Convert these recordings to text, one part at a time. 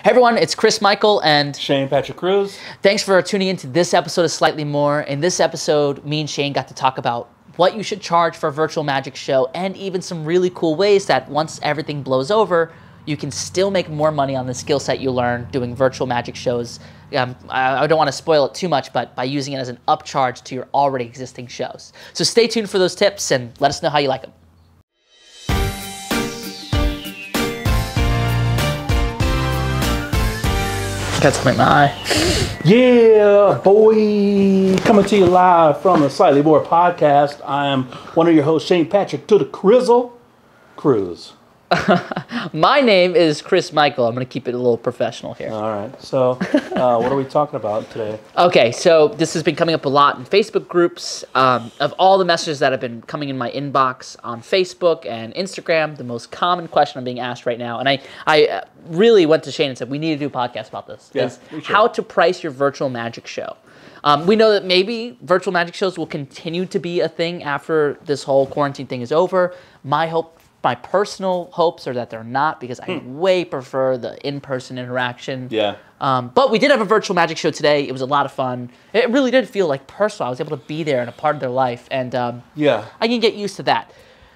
Hey everyone, it's Chris Michael and Shane Patrick Cruz. Thanks for tuning in to this episode of Slightly More. In this episode, me and Shane got to talk about what you should charge for a virtual magic show and even some really cool ways that once everything blows over, you can still make more money on the skill set you learn doing virtual magic shows. I don't want to spoil it too much, but by using it as an upcharge to your already existing shows. So stay tuned for those tips and let us know how you like them. Got something in my eye. Yeah, boy. Coming to you live from the Slightly More podcast. I am one of your hosts, Shane Patrick, to the Crizzle Cruz. My name is Chris Michael. I'm going to keep it a little professional here. All right. So, what are we talking about today? Okay, so this has been coming up a lot in Facebook groups. Of all the messages that have been coming in my inbox on Facebook and Instagram, the most common question I'm being asked right now, and I really went to Shane and said, we need to do a podcast about this, is how to price your virtual magic show. We know that maybe virtual magic shows will continue to be a thing after this whole quarantine thing is over. My personal hopes are that they're not, because I way prefer the in-person interaction. Yeah. But we did have a virtual magic show today. It was a lot of fun. It really did feel like personal. I was able to be there and a part of their life, and I can get used to that.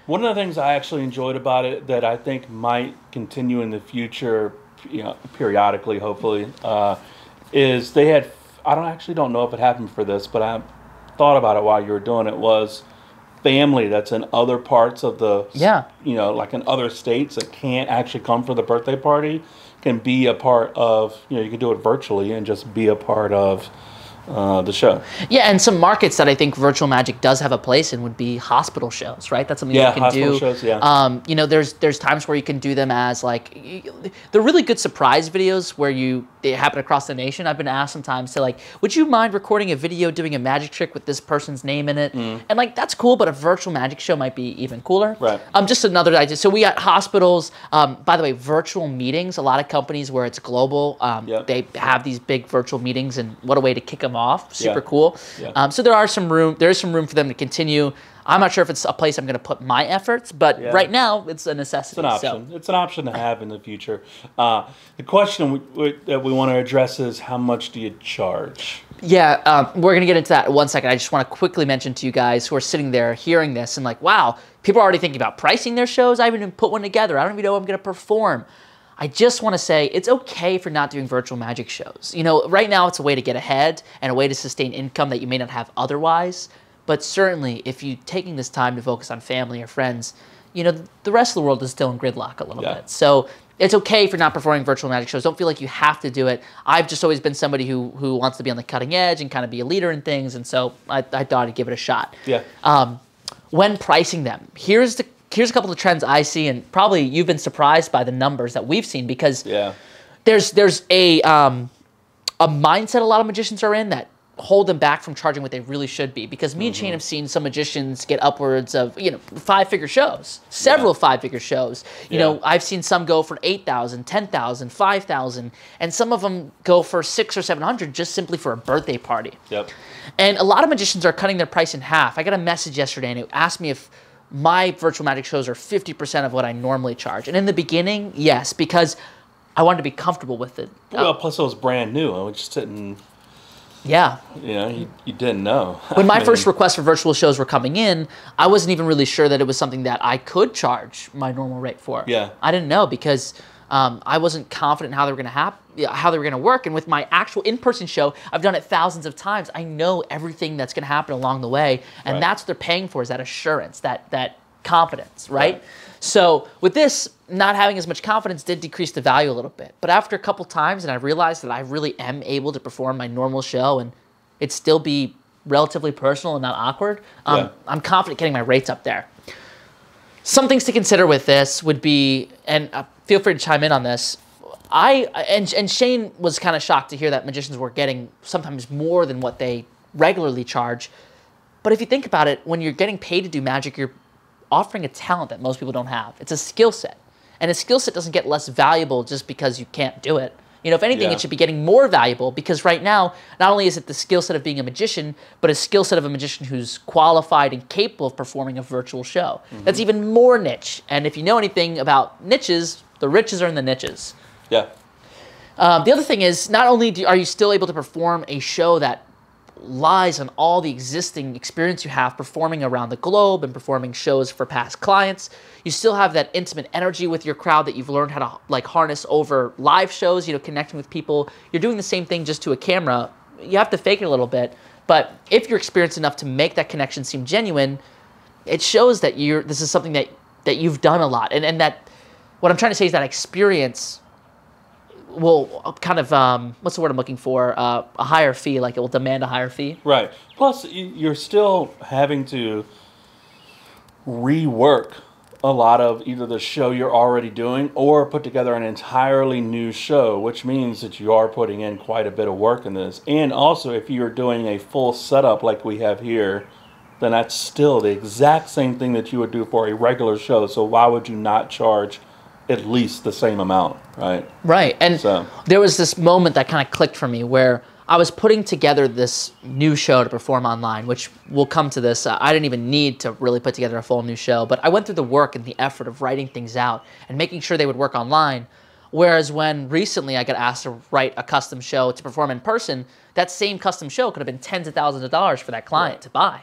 One of the things I actually enjoyed about it that I think might continue in the future, periodically, hopefully, is they had. I don't know if it happened for this, but I thought about it while you were doing it. Was family that's in other parts of the, like in other states that can't actually come for the birthday party can be a part of, you can do it virtually and just be a part of the show. Yeah, and some markets that I think virtual magic does have a place in would be hospital shows, right? That's something you can do. Shows, yeah. There's times where you can do them as they're really good surprise videos where they happen across the nation. I've been asked sometimes to would you mind recording a video doing a magic trick with this person's name in it? And that's cool, but a virtual magic show might be even cooler. Right. Just another idea. So we got hospitals. By the way, virtual meetings. A lot of companies where it's global, they have these big virtual meetings, and what a way to kick them off. Super cool. Yeah. So there is some room for them to continue. I'm not sure if it's a place I'm going to put my efforts, but right now it's a necessity. It's an option. It's an option to have in the future. The question that we want to address is, how much do you charge? Yeah, we're going to get into that in 1 second. I just want to quickly mention to you guys who are sitting there hearing this and wow, people are already thinking about pricing their shows. I haven't even put one together. I don't even know I'm going to perform. I just want to say it's okay for not doing virtual magic shows. Right now it's a way to get ahead and a way to sustain income that you may not have otherwise. But certainly, if you're taking this time to focus on family or friends, the rest of the world is still in gridlock a little bit. So it's okay for not performing virtual magic shows. Don't feel like you have to do it. I've just always been somebody who wants to be on the cutting edge and kind of be a leader in things, and so I thought I'd give it a shot. Yeah. When pricing them, here's a couple of trends I see, and probably you've been surprised by the numbers that we've seen, because there's a mindset a lot of magicians are in that hold them back from charging what they really should be. Because me and Shane have seen some magicians get upwards of five-figure shows, several five-figure shows. I've seen some go for 8,000, 10,000, 5,000, and some of them go for 600 or 700 just simply for a birthday party. Yep. And a lot of magicians are cutting their price in half. I got a message yesterday, and it asked me if my virtual magic shows are 50% of what I normally charge. And in the beginning, yes, because I wanted to be comfortable with it. Well, plus it was brand new. I was just sitting. Yeah. You didn't know. When my first requests for virtual shows were coming in, I wasn't even really sure that it was something that I could charge my normal rate for. Yeah. I didn't know, because I wasn't confident in how they were going to work. And with my actual in-person show, I've done it thousands of times. I know everything that's going to happen along the way, and that's what they're paying for, is that assurance, that confidence, right? So with this, not having as much confidence did decrease the value a little bit. But after a couple times, and I realized that I really am able to perform my normal show and it still be relatively personal and not awkward, I'm confident getting my rates up there. Some things to consider with this would be, and feel free to chime in on this, and Shane was kind of shocked to hear that magicians were getting sometimes more than what they regularly charge. But if you think about it, when you're getting paid to do magic, you're offering a talent that most people don't have. It's a skill set. And a skill set doesn't get less valuable just because you can't do it. If anything, it should be getting more valuable, because right now, not only is it the skill set of being a magician, but a skill set of a magician who's qualified and capable of performing a virtual show. That's even more niche. And if you know anything about niches, the riches are in the niches. Yeah. The other thing is, not only are you still able to perform a show that lies on all the existing experience you have performing around the globe and performing shows for past clients, you still have that intimate energy with your crowd that you've learned how to like harness over live shows, you know, connecting with people. You're doing the same thing just to a camera. You have to fake it a little bit, but if you're experienced enough to make that connection seem genuine, it shows that this is something that you've done a lot. And that what I'm trying to say is that experience will kind of, what's the word I'm looking for? A higher fee, like it will demand a higher fee. Right. Plus, you're still having to rework a lot of either the show you're already doing or put together an entirely new show, which means that you are putting in quite a bit of work in this. And also, if you're doing a full setup like we have here, then that's still the exact same thing that you would do for a regular show. So why would you not charge at least the same amount, right? Right. And there was this moment that kind of clicked for me where I was putting together this new show to perform online, which we'll come to this. I didn't even need to really put together a full new show, but I went through the work and the effort of writing things out and making sure they would work online. Whereas when recently I got asked to write a custom show to perform in person, that same custom show could have been tens of thousands of dollars for that client to buy.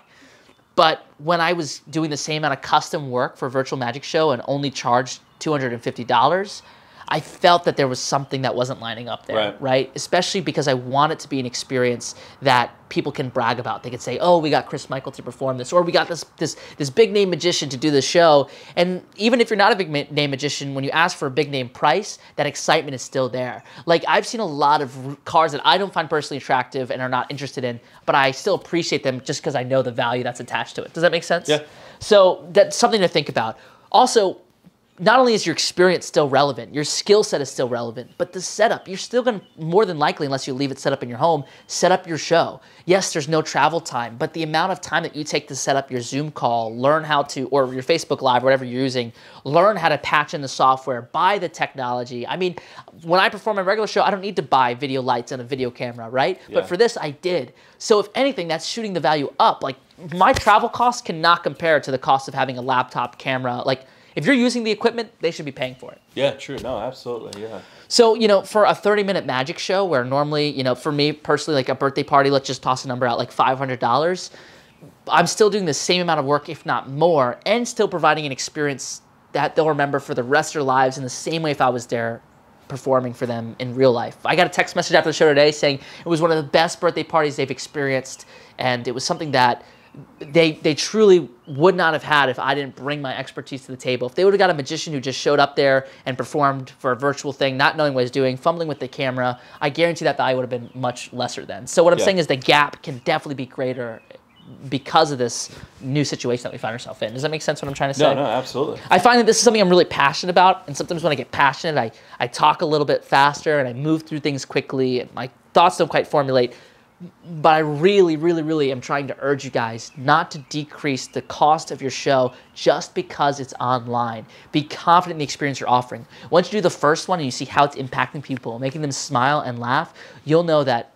But when I was doing the same amount of custom work for a virtual magic show and only charged $250, I felt that there was something that wasn't lining up there, right? Especially because I want it to be an experience that people can brag about. They could say, oh, we got Chris Michael to perform this, or we got this big name magician to do this show. And even if you're not a big name magician, when you ask for a big name price, that excitement is still there. Like I've seen a lot of cards that I don't find personally attractive and are not interested in, but I still appreciate them just because I know the value that's attached to it. Does that make sense? Yeah. So that's something to think about. Also, not only is your experience still relevant, your skill set is still relevant, but the setup, you're still going to, more than likely, unless you leave it set up in your home, set up your show. Yes, there's no travel time, but the amount of time that you take to set up your Zoom call, learn how to, or your Facebook Live, whatever you're using, learn how to patch in the software, buy the technology. I mean, when I perform a regular show, I don't need to buy video lights and a video camera, right? Yeah. But for this, I did. So if anything, that's shooting the value up. Like, my travel costs cannot compare to the cost of having a laptop camera. Like, if you're using the equipment, they should be paying for it. Yeah, true. No, absolutely. Yeah. So, you know, for a 30-minute magic show where normally, you know, for me personally, like a birthday party, let's just toss a number out, like $500, I'm still doing the same amount of work, if not more, and still providing an experience that they'll remember for the rest of their lives in the same way if I was there performing for them in real life. I got a text message after the show today saying it was one of the best birthday parties they've experienced, and it was something that they truly would not have had if I didn't bring my expertise to the table. If they would have got a magician who just showed up there and performed for a virtual thing, not knowing what he's doing, fumbling with the camera, I guarantee that value would have been much lesser then. So what I'm saying is the gap can definitely be greater because of this new situation that we find ourselves in. Does that make sense what I'm trying to say? No, absolutely. I find that this is something I'm really passionate about, and sometimes when I get passionate, I talk a little bit faster and I move through things quickly and my thoughts don't quite formulate. But I really, really, really am trying to urge you guys not to decrease the cost of your show just because it's online. Be confident in the experience you're offering. Once you do the first one and you see how it's impacting people, making them smile and laugh, you'll know that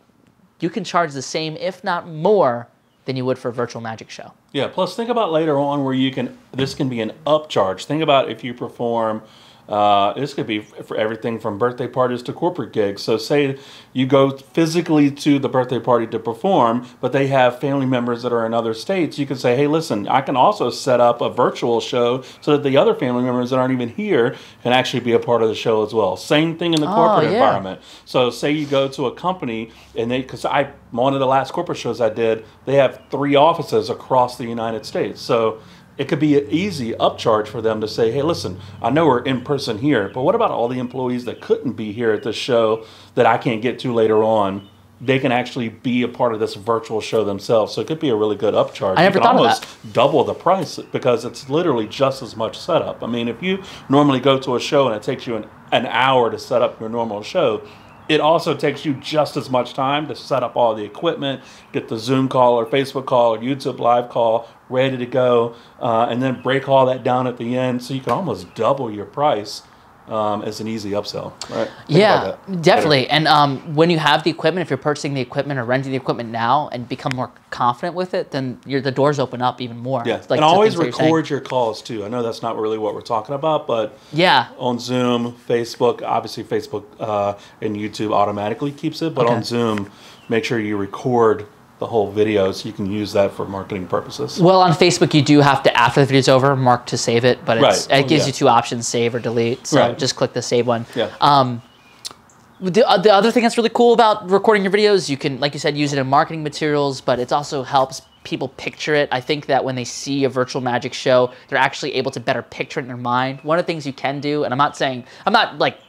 you can charge the same, if not more, than you would for a virtual magic show. Yeah, plus think about later on where this can be an upcharge. Think about if you perform, this could be for everything from birthday parties to corporate gigs. So say you go physically to the birthday party to perform, but they have family members that are in other states. You can say, hey, listen, I can also set up a virtual show so that the other family members that aren't even here can actually be a part of the show as well. Same thing in the corporate environment. So say you go to a company and because one of the last corporate shows I did, they have 3 offices across the United States. So it could be an easy upcharge for them to say, hey, listen, I know we're in person here, but what about all the employees that couldn't be here at this show that I can't get to later on? They can actually be a part of this virtual show themselves. So it could be a really good upcharge. I never thought of that. You can almost double the price because it's literally just as much setup. I mean, if you normally go to a show and it takes you an hour to set up your normal show, it also takes you just as much time to set up all the equipment, get the Zoom call or Facebook call or YouTube live call ready to go, and then break all that down at the end. So you can almost double your price as an easy upsell, right? Yeah, definitely. And when you have the equipment, if you're purchasing the equipment or renting the equipment now and become more confident with it, then the doors open up even more. Yeah, like and always record your calls too. I know that's not really what we're talking about, but yeah, on Zoom, Facebook, obviously Facebook and YouTube automatically keeps it, but on Zoom, make sure you record the whole video so you can use that for marketing purposes. Well, on Facebook, you do have to, after the video's over, mark to save it, but it gives you two options, save or delete. So just click the save one. Yeah. The other thing that's really cool about recording your videos, you can, like you said, use it in marketing materials, but it also helps people picture it. I think that when they see a virtual magic show, they're actually able to better picture it in their mind. One of the things you can do, and I'm not like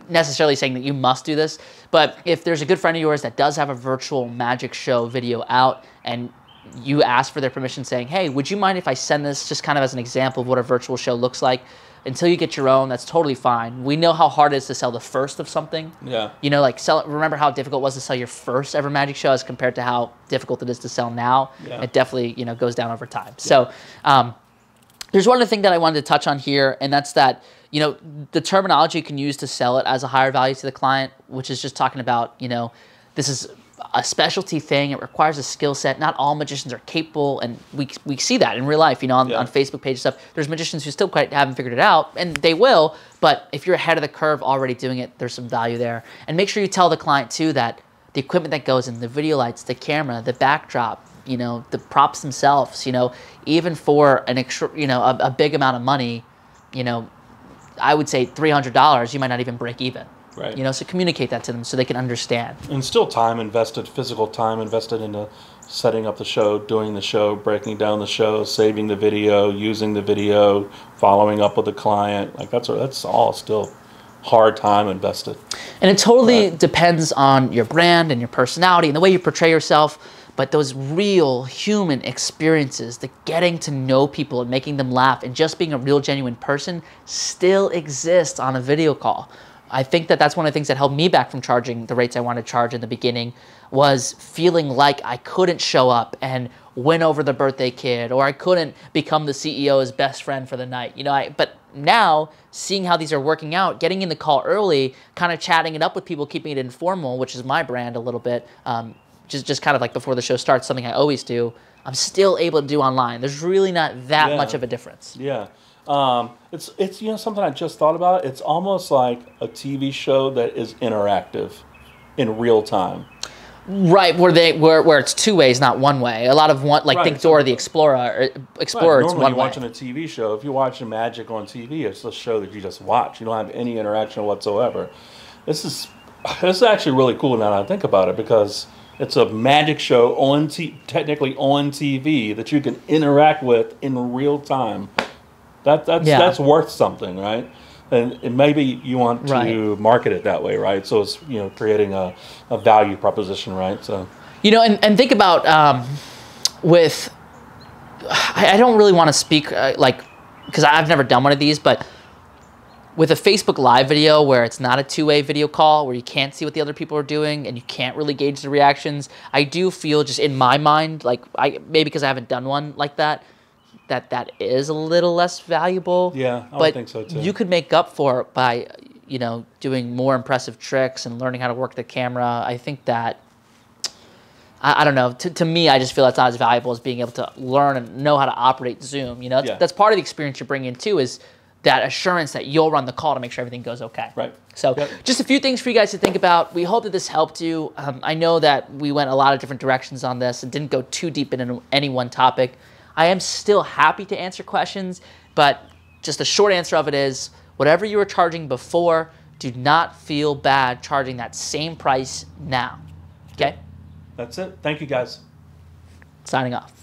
necessarily saying that you must do this, but if there's a good friend of yours that does have a virtual magic show video out and you ask for their permission saying, hey, would you mind if I send this just kind of as an example of what a virtual show looks like? Until you get your own, that's totally fine. We know how hard it is to sell the first of something. Yeah. You know, like remember how difficult it was to sell your first ever magic show as compared to how difficult it is to sell now? Yeah. It definitely, goes down over time. Yeah. So there's one other thing that I wanted to touch on here, and that's that, the terminology you can use to sell it as a higher value to the client, which is just talking about, this is a specialty thing. It requires a skill set. Not all magicians are capable, and we see that in real life, on Facebook pages and stuff. There's magicians who still quite haven't figured it out, and they will, but if you're ahead of the curve already doing it, there's some value there. And make sure you tell the client, too, that the equipment that goes in, the video lights, the camera, the backdrop, the props themselves, even for an extra, a big amount of money, I would say $300, you might not even break even. Right. So communicate that to them so they can understand. And still time invested, physical time invested into setting up the show, doing the show, breaking down the show, saving the video, using the video, following up with the client. Like that's all still hard time invested. And it totally depends on your brand and your personality and the way you portray yourself. But those real human experiences, the getting to know people and making them laugh and just being a real genuine person still exists on a video call. I think that that's one of the things that held me back from charging the rates I wanted to charge in the beginning, was feeling like I couldn't show up and win over the birthday kid, or I couldn't become the CEO's best friend for the night. But now, seeing how these are working out, getting in the call early, kind of chatting it up with people, keeping it informal, which is my brand a little bit, just kind of like before the show starts, something I always do, I'm still able to do online. There's really not that much of a difference. Yeah. It's something I just thought about. It's almost like a TV show that is interactive in real time. Right, where it's two ways, not one way. A lot of think Dora the Explorer. It's Normally one way. Watching a TV show, if you're watching Magic on TV, it's a show that you just watch. You don't have any interaction whatsoever. This is actually really cool now that I think about it, because it's a magic show technically on TV that you can interact with in real time. That's worth something, right? And maybe you want to market it that way, right? So it's creating a value proposition, right? So and think about with I don't really want to speak because I've never done one of these, but with a Facebook Live video where it's not a two-way video call, where you can't see what the other people are doing and you can't really gauge the reactions, I do feel, just in my mind, maybe because I haven't done one like that is a little less valuable. Yeah, I would think so too. You could make up for it by, doing more impressive tricks and learning how to work the camera. I think that, I don't know, to me, I just feel that's not as valuable as being able to learn and know how to operate Zoom. That's part of the experience you're bringing in too, is that assurance that you'll run the call to make sure everything goes okay. Right. So just a few things for you guys to think about. We hope that this helped you. I know that we went a lot of different directions on this and didn't go too deep into any one topic. I am still happy to answer questions, but just the short answer of it is, whatever you were charging before, do not feel bad charging that same price now. Okay? That's it. Thank you, guys. Signing off.